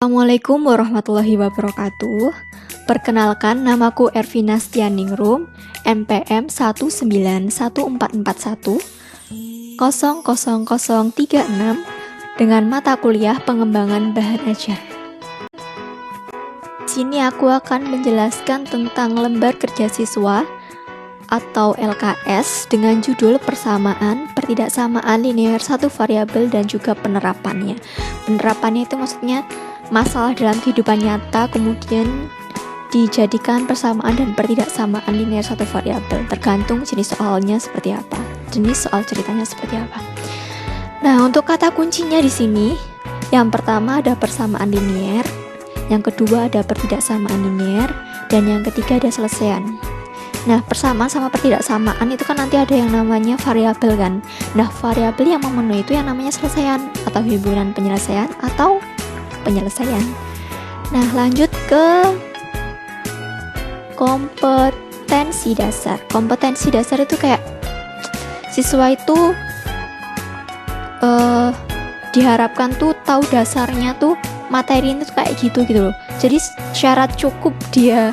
Assalamualaikum warahmatullahi wabarakatuh. Perkenalkan, namaku Ervina Stianingrum, NPM 1914441 00036 dengan mata kuliah pengembangan bahan ajar. Di sini aku akan menjelaskan tentang lembar kerja siswa atau LKS dengan judul persamaan, pertidaksamaan linear satu variabel dan juga penerapannya. Penerapannya itu maksudnya masalah dalam kehidupan nyata kemudian dijadikan persamaan dan pertidaksamaan linear satu variabel, tergantung jenis soalnya seperti apa, jenis soal ceritanya seperti apa. Nah, untuk kata kuncinya di sini, yang pertama ada persamaan linear, yang kedua ada pertidaksamaan linear, dan yang ketiga ada selesaian. Nah, persamaan sama pertidaksamaan itu kan nanti ada yang namanya variabel kan. Nah, variabel yang memenuhi itu yang namanya selesaian atau himpunan penyelesaian atau penyelesaian. Nah, lanjut ke kompetensi dasar. Kompetensi dasar itu kayak siswa itu diharapkan tuh tahu dasarnya tuh materi itu kayak gitu loh. Jadi syarat cukup dia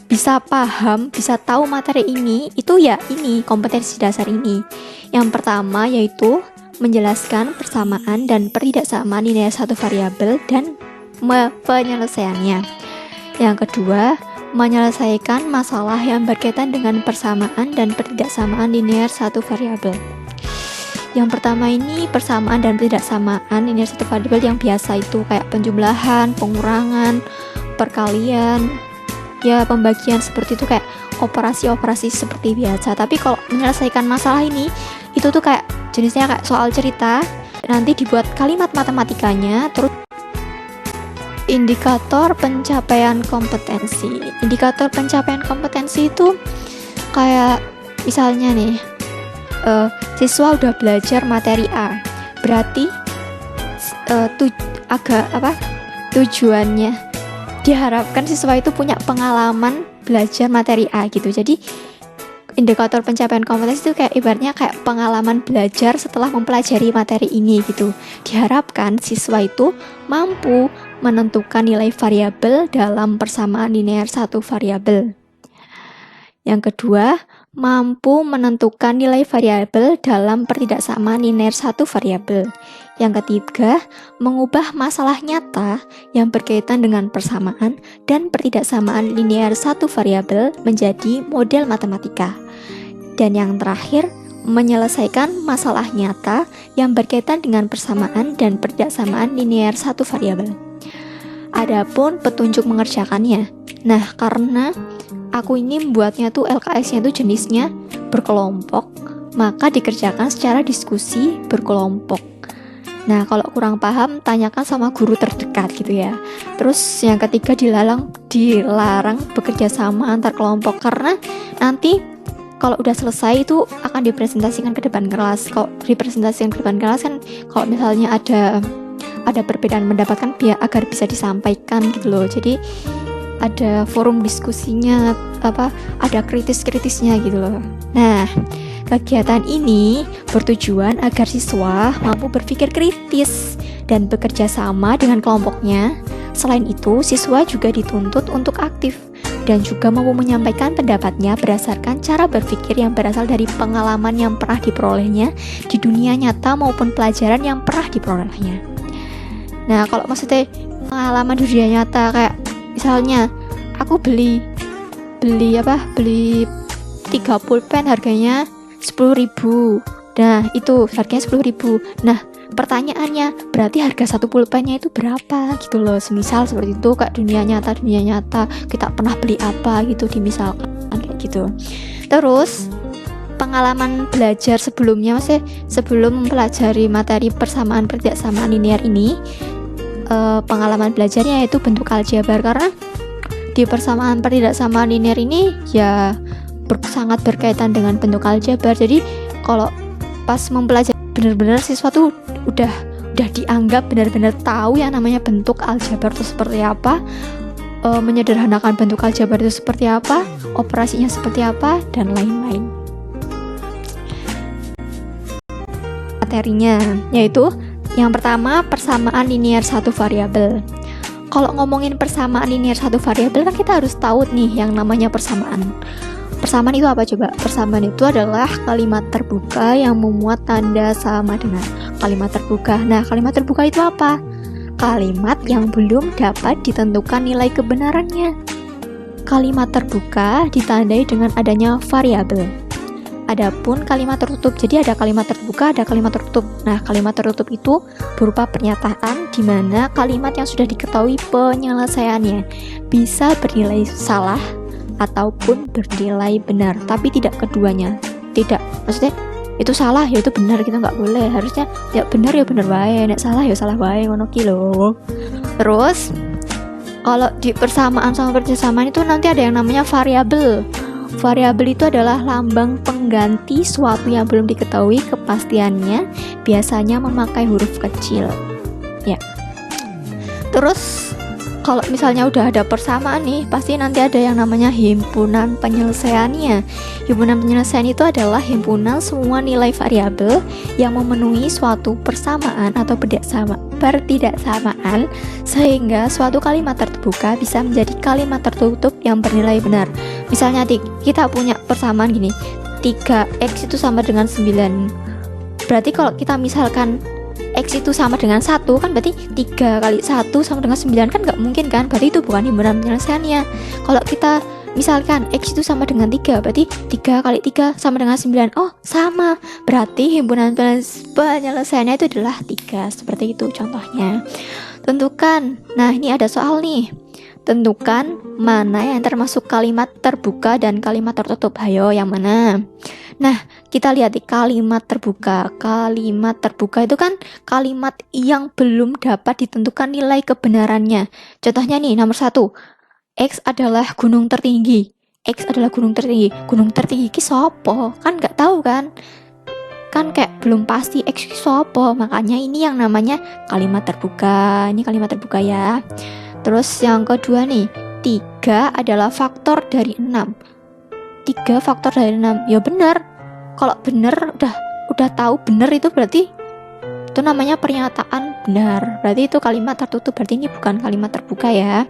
bisa paham, bisa tahu materi ini, itu ya ini kompetensi dasar ini. Yang pertama yaitu menjelaskan persamaan dan pertidaksamaan linear satu variabel dan penyelesaiannya. Yang kedua, menyelesaikan masalah yang berkaitan dengan persamaan dan pertidaksamaan linear satu variabel. Yang pertama ini persamaan dan pertidaksamaan linear satu variabel yang biasa itu kayak penjumlahan, pengurangan, perkalian, ya pembagian seperti itu, kayak operasi-operasi seperti biasa. Tapi kalau menyelesaikan masalah ini itu tuh kayak jenisnya kayak soal cerita, nanti dibuat kalimat matematikanya, terus indikator pencapaian kompetensi. Indikator pencapaian kompetensi itu kayak misalnya nih, siswa udah belajar materi A, berarti tujuannya diharapkan siswa itu punya pengalaman belajar materi A gitu. Jadi indikator pencapaian kompetensi itu kayak ibaratnya kayak pengalaman belajar setelah mempelajari materi ini gitu. Diharapkan siswa itu mampu menentukan nilai variabel dalam persamaan linear satu variabel. Yang kedua, mampu menentukan nilai variabel dalam pertidaksamaan linear satu variabel. Yang ketiga, mengubah masalah nyata yang berkaitan dengan persamaan dan pertidaksamaan linear satu variabel menjadi model matematika. Dan yang terakhir, menyelesaikan masalah nyata yang berkaitan dengan persamaan dan pertidaksamaan linear satu variabel. Adapun petunjuk mengerjakannya. Nah, karena aku ini membuatnya tuh LKS-nya tuh jenisnya berkelompok, maka dikerjakan secara diskusi berkelompok. Nah, kalau kurang paham, tanyakan sama guru terdekat gitu ya. Terus yang ketiga dilarang bekerja sama antar kelompok, karena nanti kalau udah selesai itu akan dipresentasikan ke depan kelas. Kalau dipresentasikan ke depan kelas kan, kalau misalnya ada perbedaan pendapat kan biar agar bisa disampaikan gitu loh. Jadi ada forum diskusinya, ada kritis-kritisnya gitu loh. Nah, kegiatan ini bertujuan agar siswa mampu berpikir kritis dan bekerja sama dengan kelompoknya. Selain itu, siswa juga dituntut untuk aktif dan juga mampu menyampaikan pendapatnya berdasarkan cara berpikir yang berasal dari pengalaman yang pernah diperolehnya di dunia nyata maupun pelajaran yang pernah diperolehnya. Nah, kalau maksudnya pengalaman di dunia nyata kayak misalnya aku beli 3 pulpen harganya 10.000. Nah, itu harganya 10.000. Nah, pertanyaannya berarti harga satu pulpennya itu berapa gitu loh. Semisal seperti itu, kayak dunia nyata kita pernah beli apa gitu, dimisalkan kayak gitu. Terus pengalaman belajar sebelumnya, maksudnya sebelum mempelajari materi persamaan pertidaksamaan linear ini, pengalaman belajarnya yaitu bentuk aljabar, karena di persamaan pertidaksamaan linear ini ya sangat berkaitan dengan bentuk aljabar. Jadi kalau pas mempelajari benar-benar siswa tuh udah dianggap benar-benar tahu yang namanya bentuk aljabar itu seperti apa, menyederhanakan bentuk aljabar itu seperti apa, operasinya seperti apa, dan lain-lain. Materinya yaitu yang pertama persamaan linear satu variabel. Kalau ngomongin persamaan linear satu variabel kan kita harus tahu nih yang namanya persamaan. Persamaan itu apa coba? Persamaan itu adalah kalimat terbuka yang memuat tanda sama dengan kalimat terbuka. Nah, kalimat terbuka itu apa? Kalimat yang belum dapat ditentukan nilai kebenarannya. Kalimat terbuka ditandai dengan adanya variabel. Adapun kalimat tertutup, jadi ada kalimat terbuka, ada kalimat tertutup. Nah, kalimat tertutup itu berupa pernyataan di mana kalimat yang sudah diketahui penyelesaiannya bisa bernilai salah ataupun bernilai benar, tapi tidak keduanya. Tidak, maksudnya itu salah ya itu benar, kita nggak boleh. Harusnya ya benar ya benar bae, nek salah ya salah bae, ngono ki lho. Terus kalau di persamaan sama persamaan itu nanti ada yang namanya variabel. Variabel itu adalah lambang pengganti suatu yang belum diketahui kepastiannya, biasanya memakai huruf kecil. Ya. Terus kalau misalnya udah ada persamaan nih, pasti nanti ada yang namanya himpunan penyelesaiannya. Himpunan penyelesaian itu adalah himpunan semua nilai variabel yang memenuhi suatu persamaan atau pertidaksamaan sehingga suatu kalimat terbuka bisa menjadi kalimat tertutup yang bernilai benar. Misalnya kita punya persamaan gini, 3x itu sama dengan 9. Berarti kalau kita misalkan X itu sama dengan 1 kan berarti 3 kali 1 sama dengan 9 kan nggak mungkin kan, berarti itu bukan himpunan penyelesaiannya. Kalau kita misalkan X itu sama dengan 3 berarti 3 kali 3 sama dengan 9, oh sama, berarti himpunan penyelesaiannya itu adalah 3. Seperti itu contohnya. Tentukan, nah ini ada soal nih, tentukan mana yang termasuk kalimat terbuka dan kalimat tertutup. Ayo yang mana? Nah, kita lihat di kalimat terbuka. Kalimat terbuka itu kan kalimat yang belum dapat ditentukan nilai kebenarannya. Contohnya nih, nomor 1. X adalah gunung tertinggi. X adalah gunung tertinggi. Gunung tertinggi ki sopo? Kan nggak tahu kan? Kan kayak belum pasti X ki sopo. Makanya ini yang namanya kalimat terbuka. Ini kalimat terbuka ya. Terus yang kedua nih, 3 adalah faktor dari 6. 3 faktor dari 6. Ya benar. Kalau benar udah tahu benar itu berarti itu namanya pernyataan benar. Berarti itu kalimat tertutup, berarti ini bukan kalimat terbuka ya.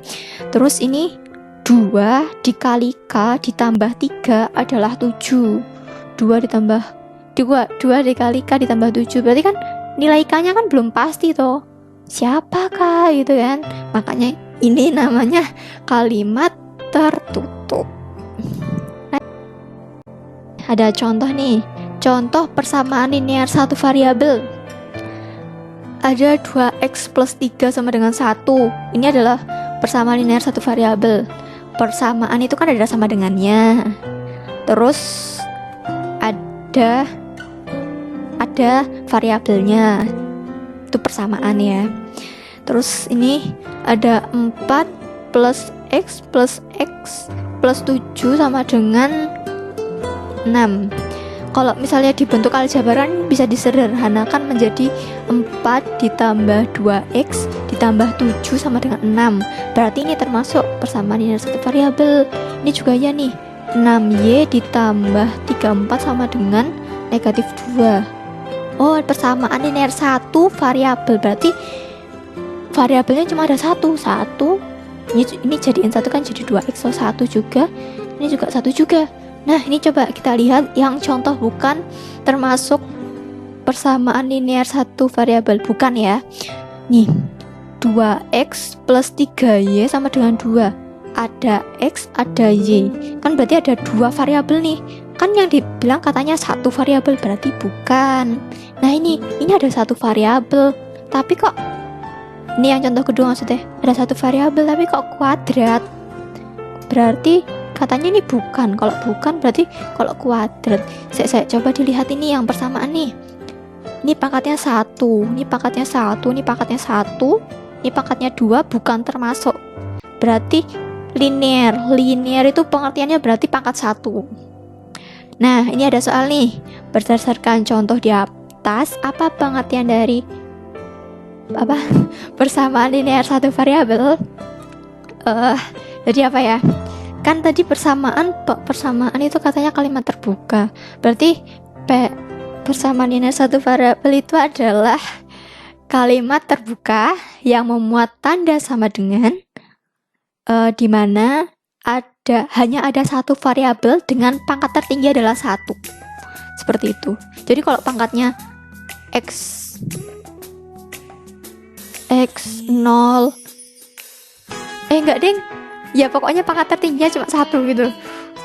Terus ini 2 dikali K ditambah 3 adalah 7. 2 dikali K ditambah 7. Berarti kan nilai K-nya kan belum pasti toh. Siapakah gitu kan? Makanya ini namanya kalimat tertutup. Ada contoh nih, contoh persamaan linear satu variabel. Ada 2x plus 3 sama dengan 1. Ini adalah persamaan linear satu variabel. Persamaan itu kan ada sama dengannya. Terus ada variabelnya. Itu persamaan ya. Terus ini ada 4 plus x plus 7 sama dengan 6. Kalau misalnya dibentuk aljabaran bisa disederhanakan menjadi 4 ditambah 2x ditambah 7 sama dengan 6. Berarti ini termasuk persamaan linear satu variabel. Ini juga ya nih, 6y ditambah 34 sama dengan negatif 2. Oh, persamaan linear satu variabel, berarti variabelnya cuma ada satu. Ini jadiin 1 kan jadi 2x, so 1 juga. Ini juga 1 juga. Nah, ini coba kita lihat yang contoh bukan termasuk persamaan linear satu variabel, bukan ya. Nih, 2x plus 3y sama dengan 2. Ada x, ada y. Kan berarti ada 2 variabel nih. Kan yang dibilang katanya satu variabel, berarti bukan. Nah, ini ada satu variabel. Tapi kok ini yang contoh kedua maksudnya, ada satu variabel tapi kok kuadrat. Berarti katanya ini bukan. Kalau bukan berarti kalau kuadrat. Saya coba dilihat ini yang persamaan nih. Ini pangkatnya 1, ini pangkatnya 1, ini pangkatnya 1, ini pangkatnya 2, bukan termasuk. Berarti linear. Linear itu pengertiannya berarti pangkat 1. Nah, ini ada soal nih. Berdasarkan contoh di atas, apa pengertian dari persamaan linear satu variabel? Jadi apa ya? Kan tadi persamaan itu katanya kalimat terbuka. Berarti persamaan linear satu variabel itu adalah kalimat terbuka yang memuat tanda sama dengan di mana hanya ada satu variabel dengan pangkat tertinggi adalah 1. Seperti itu. Jadi kalau pangkatnya x0 enggak deng. Ya pokoknya pangkat tertingginya cuma 1 gitu.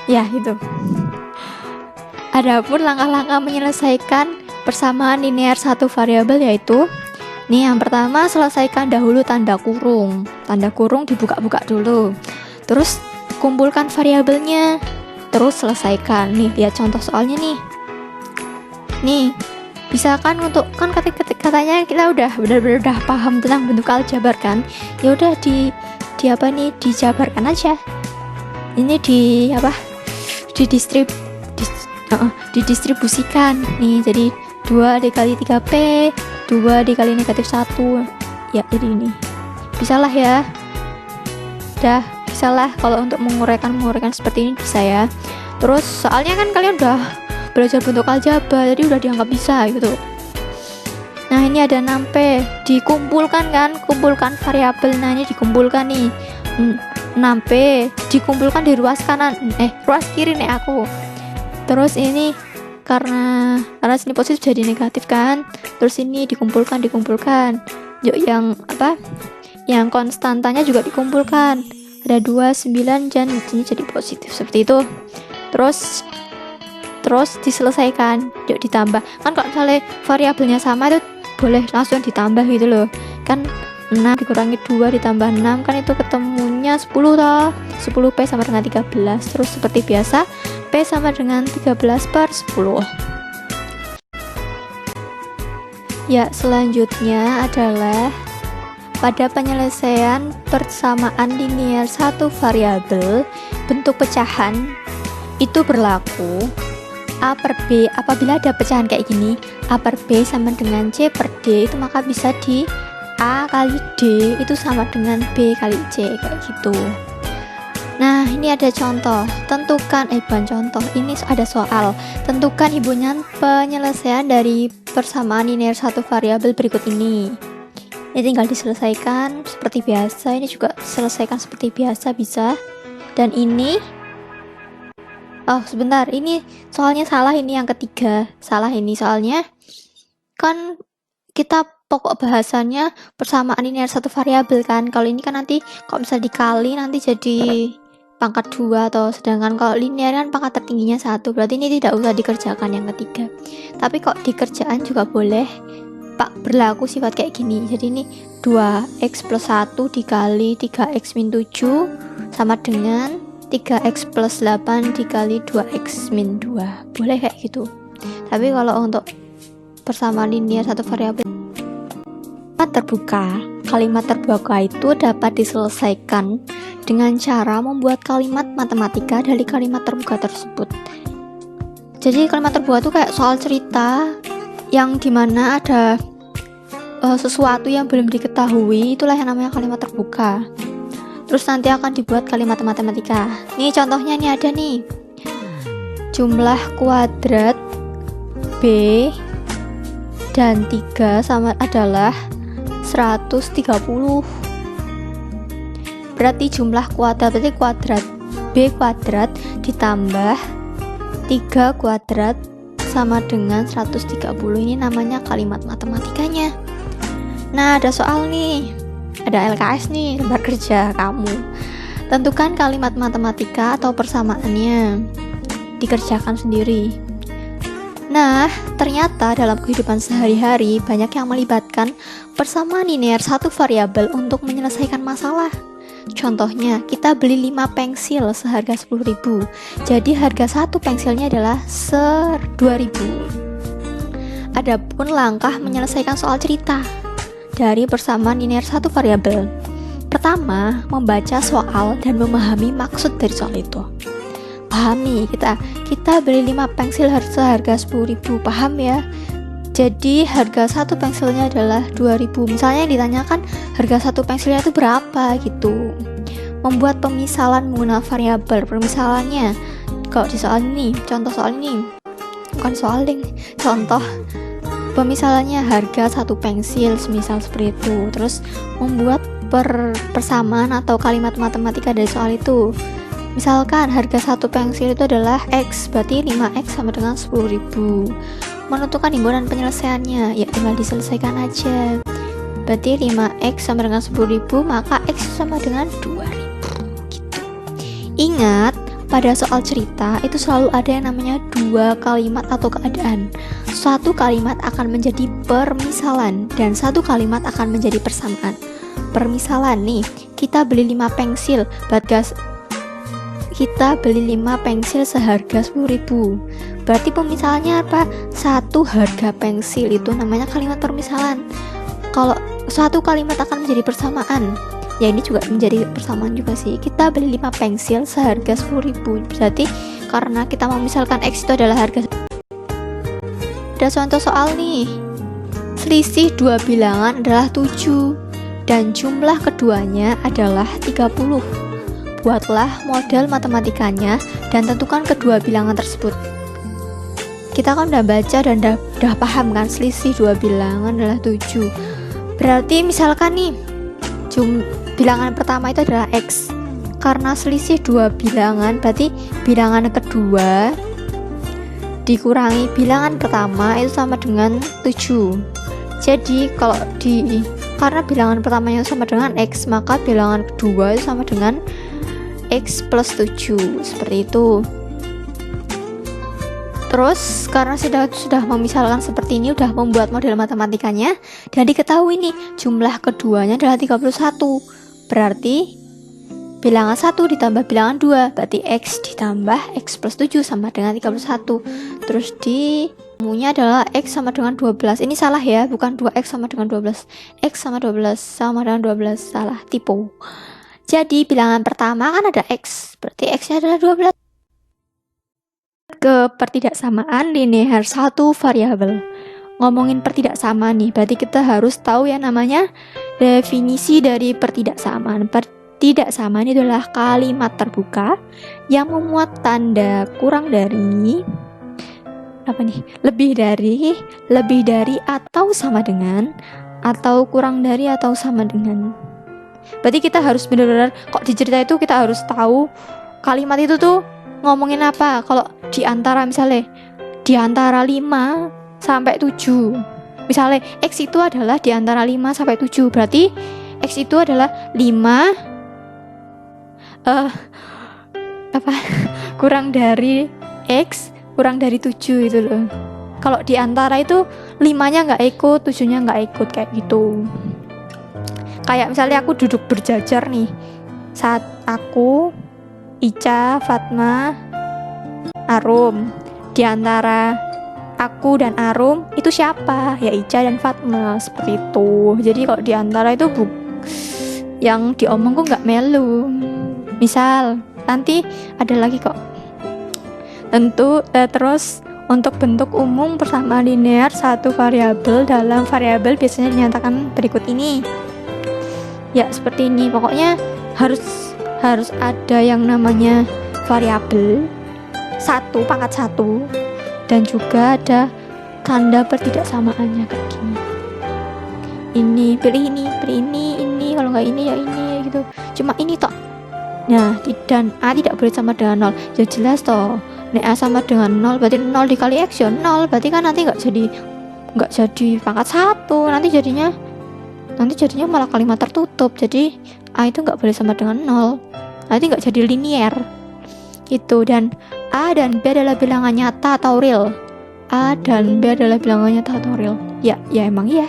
Ya, itu. Adapun langkah-langkah menyelesaikan persamaan linear satu variabel yaitu nih, yang pertama selesaikan dahulu tanda kurung. Tanda kurung dibuka-buka dulu. Terus kumpulkan variabelnya. Terus selesaikan. Nih, lihat contoh soalnya nih. Nih, misalkan untuk kan katanya kita udah benar-benar udah paham tentang bentuk aljabar kan? Ya udah dijabarkan aja. Ini didistribusikan. Nih, jadi 2 dikali 3P, 2 dikali negatif 1. Ya, jadi ini. Bisalah ya. Dah, bisalah kalau untuk menguraikan seperti ini bisa ya. Terus soalnya kan kalian udah belajar bentuk aljabar, jadi udah dianggap bisa gitu. Nah, ini ada 6P, dikumpulkan kan, kumpulkan variabel. Nah, ini dikumpulkan nih. 6P dikumpulkan di ruas kanan, ruas kiri nih aku. Terus ini karena sini positif jadi negatif kan. Terus ini dikumpulkan. Yuk, yang konstantanya juga dikumpulkan. Ada 2, 9 dan ini jadi positif seperti itu. Terus diselesaikan. Yuk ditambah. Kan kalau misalnya variabelnya sama itu boleh langsung ditambah gitu loh. Kan 6 dikurangi 2 ditambah 6 kan itu ketemunya 10 toh. 10P sama dengan 13. Terus seperti biasa P sama dengan 13/10. Ya, selanjutnya adalah pada penyelesaian persamaan linear satu variabel bentuk pecahan itu berlaku A per B. Apabila ada pecahan kayak gini, A per B sama dengan C per D, itu maka bisa di A kali D itu sama dengan B kali C, kayak gitu. Nah, ini ada contoh. Bukan contoh, ini ada soal. Tentukan himpunan penyelesaian dari persamaan linear satu variabel berikut ini. Ini tinggal diselesaikan seperti biasa. Ini juga selesaikan seperti biasa bisa. Dan ini sebentar, ini soalnya salah, ini yang ketiga. Salah ini soalnya kan kita pokok bahasannya persamaan linear satu variabel kan. Kalau ini kan nanti kalau bisa dikali nanti jadi pangkat 2 atau sedangkan kalau linear kan pangkat tertingginya 1. Berarti ini tidak usah dikerjakan yang ketiga. Tapi kok di kerjaan juga boleh berlaku sifat kayak gini. Jadi ini 2x plus 1 dikali 3x min 7 sama dengan 3x plus 8 dikali 2x min 2. Boleh kayak gitu. Tapi kalau untuk persamaan linear satu variabel kalimat terbuka itu dapat diselesaikan dengan cara membuat kalimat matematika dari kalimat terbuka tersebut. Jadi kalimat terbuka itu kayak soal cerita yang dimana ada sesuatu yang belum diketahui, itulah yang namanya kalimat terbuka. Terus nanti akan dibuat kalimat matematika. Nih contohnya nih ada nih. Jumlah kuadrat B dan 3 sama adalah 130. Berarti jumlah kuadrat berarti kuadrat B kuadrat ditambah 3 kuadrat sama dengan 130. Ini namanya kalimat matematikanya. Nah, ada soal nih. Ada LKS nih, lembar kerja kamu. Tentukan kalimat matematika atau persamaannya. Dikerjakan sendiri. Nah, ternyata dalam kehidupan sehari-hari banyak yang melibatkan persamaan linear satu variabel untuk menyelesaikan masalah. Contohnya, kita beli 5 pensil seharga 10.000. Jadi harga satu pensilnya adalah 2.000. Adapun langkah menyelesaikan soal cerita dari persamaan linear satu variabel. Pertama, membaca soal dan memahami maksud dari soal itu. Pahami, kita beli 5 pensil harga 10.000, paham ya? Jadi harga satu pensilnya adalah 2.000. Misalnya ditanyakan harga satu pensilnya itu berapa gitu. Membuat pemisalan menggunakan variabel. Permisalannya kalau di soal ini, contoh soal ini, bukan soal link, contoh pemisalannya harga 1 pensil, semisal seperti itu. Terus membuat persamaan atau kalimat matematika dari soal itu. Misalkan harga 1 pensil itu adalah X, berarti 5X sama dengan 10.000. Menentukan himpunan penyelesaiannya, ya tinggal diselesaikan aja. Berarti 5X sama dengan 10.000, maka X sama dengan 2.000 gitu. Ingat, pada soal cerita itu selalu ada yang namanya 2 kalimat atau keadaan. Suatu kalimat akan menjadi permisalan dan satu kalimat akan menjadi persamaan. Permisalan nih, kita beli 5 pensil, kita beli 5 pensil seharga 10.000. Berarti pemisalannya apa? Satu harga pensil itu namanya kalimat permisalan. Kalau suatu kalimat akan menjadi persamaan, ya ini juga menjadi persamaan juga sih. Kita beli 5 pensil seharga 10.000. Berarti karena kita memisalkan X itu adalah harga. Ada contoh soal nih. Selisih 2 bilangan adalah 7 dan jumlah keduanya adalah 30. Buatlah model matematikanya dan tentukan kedua bilangan tersebut. Kita kan udah baca dan udah paham kan, selisih 2 bilangan adalah 7. Berarti misalkan nih bilangan pertama itu adalah X. Karena selisih 2 bilangan, berarti bilangan kedua dikurangi bilangan pertama itu sama dengan 7. Jadi karena bilangan pertamanya sama dengan X, maka bilangan kedua itu sama dengan X plus 7, seperti itu. Terus karena sudah memisalkan seperti ini, udah membuat model matematikanya, dan diketahui nih jumlah keduanya adalah 31. Berarti bilangan 1 ditambah bilangan 2, berarti X ditambah X plus 7 sama dengan 31. Terus munya adalah X sama dengan 12. Ini salah ya, bukan 2X sama dengan 12. X sama 12 sama dengan 12, salah, typo. Jadi bilangan pertama kan ada X, berarti X-nya adalah 12. Ke pertidaksamaan linear satu variabel. Ngomongin pertidaksamaan nih, berarti kita harus tahu yang namanya definisi dari pertidaksamaan. Pertidaksamaan itu adalah kalimat terbuka yang memuat tanda kurang dari lebih dari atau sama dengan, atau kurang dari atau sama dengan. Berarti kita harus benar-benar, kok di cerita itu kita harus tahu kalimat itu tuh ngomongin apa. Kalau misalnya di antara 5 sampai 7, misalnya X itu adalah di antara 5 sampai 7, berarti X itu adalah 5 kurang dari X kurang dari 7 itu loh. Kalau di antara itu 5-nya nggak ikut, 7-nya nggak ikut, kayak gitu. Kayak misalnya aku duduk berjajar nih, saat aku, Ica, Fatma, Arum. Di antara aku dan Arum itu siapa? Ya Ica dan Fatma, seperti itu. Jadi kalau di antara itu yang diomong kok nggak melu. Misal nanti ada lagi kok. Terus untuk bentuk umum persamaan linear satu variabel dalam variabel biasanya dinyatakan berikut ini. Ya seperti ini. Pokoknya harus ada yang namanya variabel 1 pangkat 1 dan juga ada tanda pertidaksamaannya kayak gini. Ini pilih ini, kalau nggak ini ya ini gitu. Cuma ini toh. Nah, dan A tidak boleh sama dengan 0. Ya jelas toh. Nek A sama dengan 0 berarti 0 dikali X ya 0. Berarti kan nanti nggak jadi pangkat 1. Nanti jadinya malah kalimat tertutup. Jadi A itu nggak boleh sama dengan 0. Nanti nggak jadi linear gitu. Dan A dan B adalah bilangan nyata atau real. A dan B adalah bilangan nyata atau real. Ya emang iya.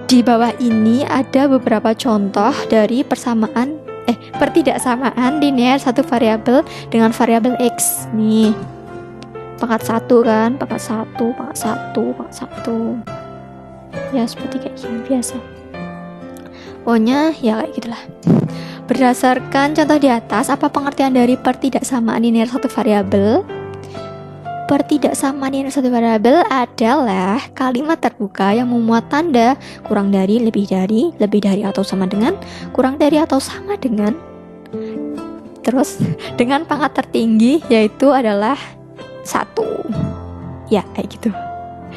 Di bawah ini ada beberapa contoh dari pertidaksamaan linear satu variabel dengan variabel X. Nih, pangkat 1 kan, pangkat 1. Ya seperti kayak gini biasa. Pokoknya ya kayak gitulah. Berdasarkan contoh di atas, apa pengertian dari pertidaksamaan linear satu variabel? Pertidaksamaan linear satu variabel adalah kalimat terbuka yang memuat tanda kurang dari, lebih dari atau sama dengan, kurang dari atau sama dengan. Terus dengan pangkat tertinggi yaitu adalah 1. Ya kayak gitu.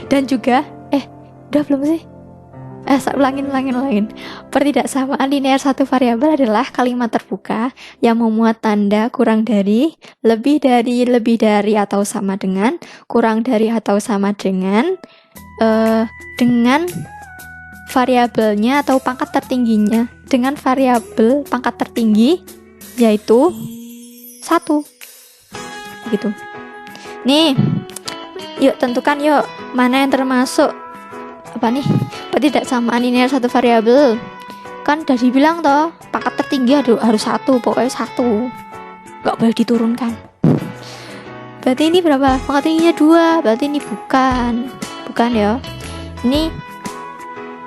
Dan juga udah belum sih? Ulangin. Pertidaksamaan linear satu variabel adalah kalimat terbuka yang memuat tanda kurang dari, lebih dari atau sama dengan, kurang dari atau sama dengan variabelnya atau pangkat tertingginya, dengan variabel pangkat tertinggi yaitu 1 gitu. Nih, yuk tentukan yuk mana yang termasuk pertidaksamaan linear satu variabel. Kan udah dibilang toh pangkat tertinggi harus 1, pokoknya 1, nggak boleh diturunkan. Berarti ini berapa? Pangkat tingginya 2, berarti ini bukan ya. Ini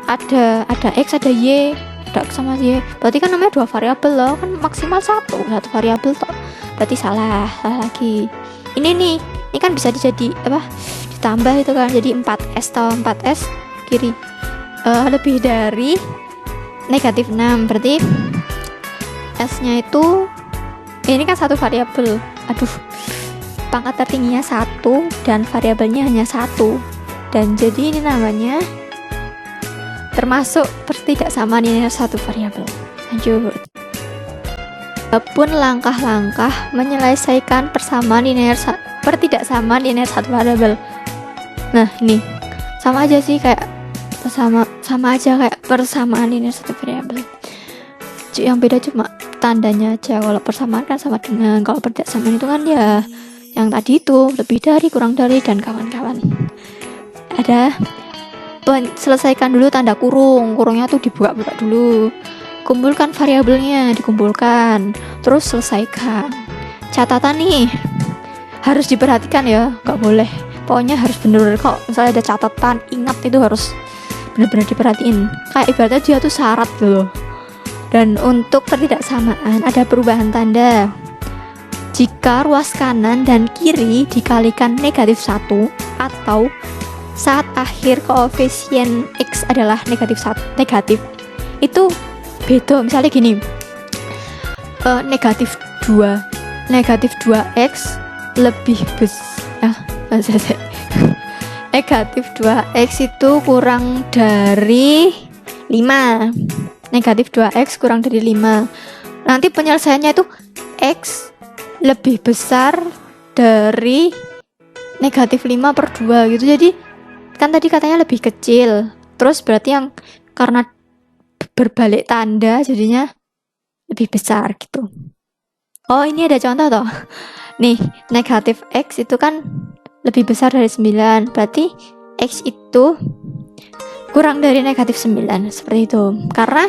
ada X, ada Y, ada X sama Y, berarti kan namanya 2 variabel loh, kan maksimal 1 variabel toh, berarti salah lagi. Ini kan bisa ditambah itu kan, jadi 4S toh, 4S kiri lebih dari negatif 6, berarti S-nya itu ini kan 1 variabel, pangkat tertingginya 1 dan variabelnya hanya 1, dan jadi ini namanya termasuk pertidaksamaan linear satu variabel. Lanjut. Apapun langkah-langkah menyelesaikan pertidaksamaan linear satu variabel. Nah, ini sama aja sih kayak sama aja kayak persamaan linear satu variabel. Yang beda cuma tandanya aja. Kalau persamaan kan sama dengan, kalau pertidaksamaan itu kan ya yang tadi itu lebih dari, kurang dari, dan kawan-kawan. Selesaikan dulu tanda kurungnya tuh dibuka-buka dulu. Kumpulkan variabelnya, dikumpulkan, terus selesaikan. Catatan nih harus diperhatikan ya, nggak boleh, pokoknya harus bener-bener, kalau misalnya ada catatan, ingat itu harus bener-bener diperhatiin, kayak ibaratnya dia tuh syarat loh. Dan untuk pertidaksamaan ada perubahan tanda. Jika ruas kanan dan kiri dikalikan negatif 1, atau saat akhir koefisien X adalah negatif, itu beda. Misalnya gini, negatif 2x lebih besar, negatif 2x itu kurang dari 5, negatif 2x kurang dari 5, nanti penyelesaiannya itu X lebih besar dari negatif 5/2 gitu. Jadi kan tadi katanya lebih kecil, terus berarti yang karena berbalik tanda jadinya lebih besar gitu. Oh, ini ada contoh toh. Nih, negatif X itu kan lebih besar dari 9, berarti X itu kurang dari negatif 9, seperti itu. Karena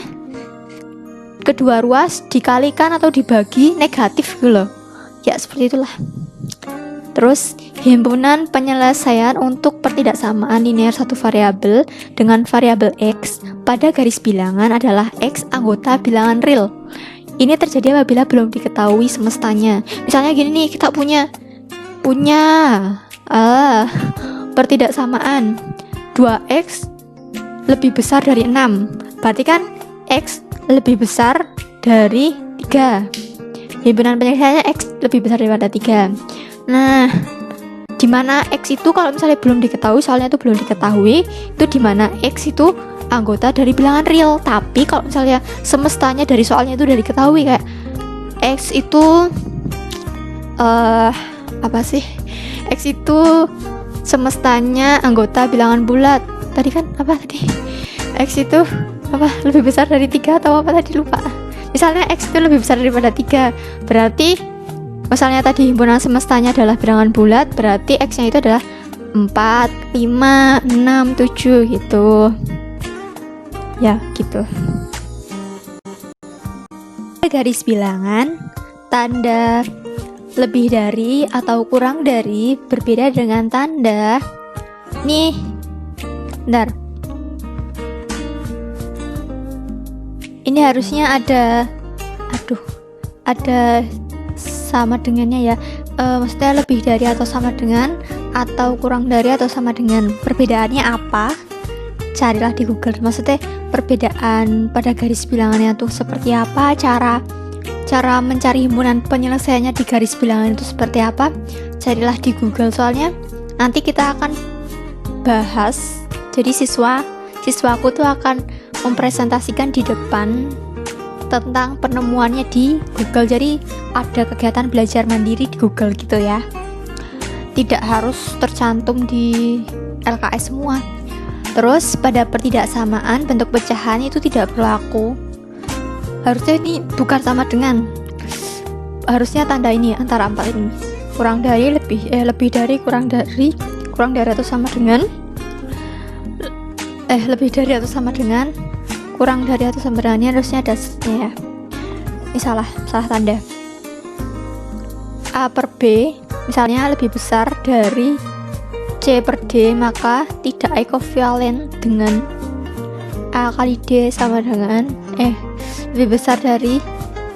kedua ruas dikalikan atau dibagi negatif gitu loh. Ya, seperti itulah. Terus, himpunan penyelesaian untuk pertidaksamaan linear satu variabel dengan variabel X pada garis bilangan adalah X anggota bilangan real. Ini terjadi apabila belum diketahui semestanya. Misalnya gini nih, kita punya pertidaksamaan 2x lebih besar dari 6. Berarti kan X lebih besar dari 3. Himpunan penyelesaiannya X lebih besar daripada 3. Nah, dimana X itu kalau misalnya belum diketahui, soalnya itu belum diketahui, itu dimana X itu anggota dari bilangan real. Tapi kalau misalnya semestanya dari soalnya itu udah diketahui, kayak X itu X itu semestanya anggota bilangan bulat. Tadi kan X itu lebih besar dari 3 atau apa tadi, lupa. Misalnya X itu lebih besar daripada 3, berarti misalnya tadi himpunan semestanya adalah bilangan bulat, berarti X-nya itu adalah 4, 5, 6, 7 gitu. Ya, gitu. Garis bilangan, tanda lebih dari atau kurang dari berbeda dengan tanda. Nih, bentar. Ini harusnya ada sama dengannya ya. Maksudnya lebih dari atau sama dengan, atau kurang dari atau sama dengan. Perbedaannya apa? Carilah di Google. Maksudnya perbedaan pada garis bilangannya tuh seperti apa, cara mencari himpunan penyelesaiannya di garis bilangan itu seperti apa, carilah di Google. Soalnya nanti kita akan bahas. Jadi siswaku tuh akan mempresentasikan di depan tentang penemuannya di Google. Jadi ada kegiatan belajar mandiri di Google gitu ya, tidak harus tercantum di LKS semua. Terus pada pertidaksamaan bentuk pecahan itu tidak berlaku. Harusnya ini bukan sama dengan, harusnya tanda ini antara 4 ini, kurang dari, lebih dari, kurang dari atau sama dengan, lebih dari atau sama dengan, kurang dari atau sama dengan. Ini harusnya ada ya. Ini salah tanda. A per B misalnya lebih besar dari C per D, maka tidak ekivalen dengan A kali D sama dengan lebih besar dari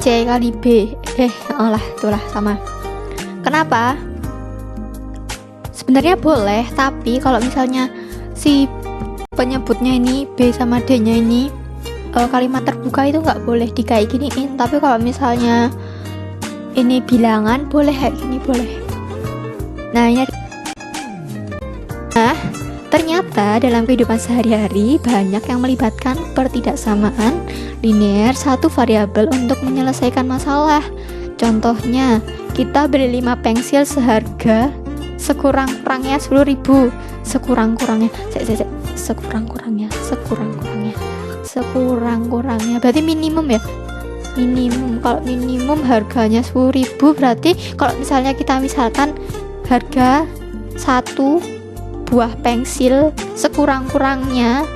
C kali B. Itulah sama. Kenapa? Sebenarnya boleh, tapi kalau misalnya si penyebutnya ini B sama D nya ini kalimat terbuka itu nggak boleh kayak giniin. Tapi kalau misalnya ini bilangan boleh kayak gini, boleh. Ternyata dalam kehidupan sehari-hari banyak yang melibatkan pertidaksamaan linear satu variabel untuk menyelesaikan masalah. Contohnya, kita beli 5 pensil seharga sekurang-kurangnya 10.000. Sekurang-kurangnya berarti minimum ya. Kalau minimum harganya 10.000, berarti kalau misalnya kita misalkan harga 1 buah pensil sekurang-kurangnya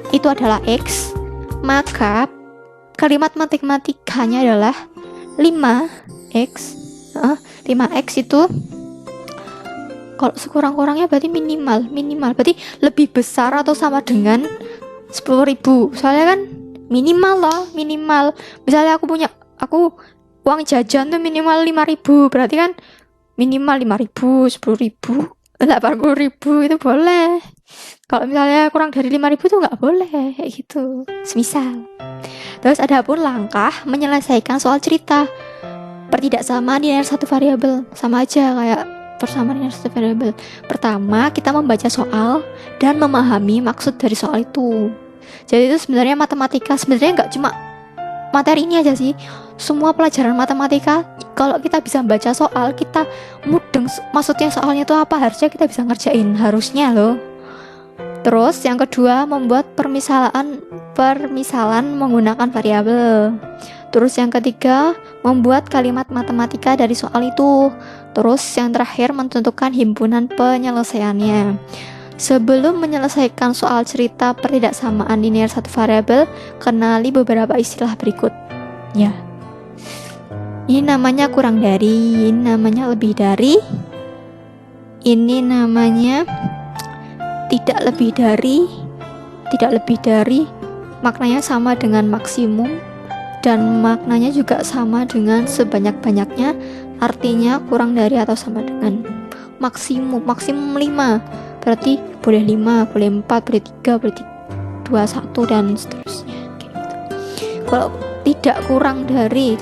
itu adalah X, maka kalimat matematikanya adalah 5X. 5X itu kalau sekurang-kurangnya berarti minimal berarti lebih besar atau sama dengan 10.000. Soalnya kan minimal. Misalnya aku uang jajan tuh minimal 5.000, berarti kan minimal 5.000, 10.000, 80.000 itu boleh. Kalau misalnya kurang dari 5.000 tuh nggak boleh kayak gitu, semisal. Terus ada pun langkah menyelesaikan soal cerita pertidaksamaan linear satu variabel, sama aja kayak persamaan linear satu variabel. Pertama, kita membaca soal dan memahami maksud dari soal itu. Jadi itu sebenarnya matematika sebenarnya nggak cuma materi ini aja sih. Semua pelajaran matematika, kalau kita bisa baca soal, kita mudeng maksudnya soalnya itu apa, harusnya kita bisa ngerjain, harusnya loh. Terus yang kedua, membuat permisalan menggunakan variabel. Terus yang ketiga, membuat kalimat matematika dari soal itu. Terus yang terakhir, menentukan himpunan penyelesaiannya. Sebelum menyelesaikan soal cerita pertidaksamaan linear satu variabel, kenali beberapa istilah berikut. Ya. Ini namanya kurang dari, ini namanya lebih dari, ini namanya tidak lebih dari, maknanya sama dengan maksimum, dan maknanya juga sama dengan sebanyak-banyaknya, artinya kurang dari atau sama dengan maksimum 5, berarti boleh 5, boleh 4, boleh 3, boleh 2, 1, dan seterusnya kayak gitu. Kalau tidak kurang dari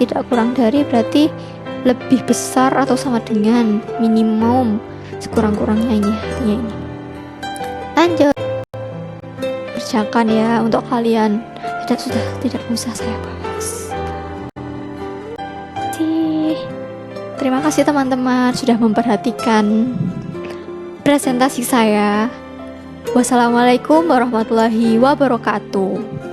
berarti lebih besar atau sama dengan minimum, sekurang-kurangnya ini artinya ini. Lanjut, kerjakan ya untuk kalian, tidak usah saya bahas. Terima kasih teman-teman sudah memperhatikan presentasi saya. Wassalamualaikum warahmatullahi wabarakatuh.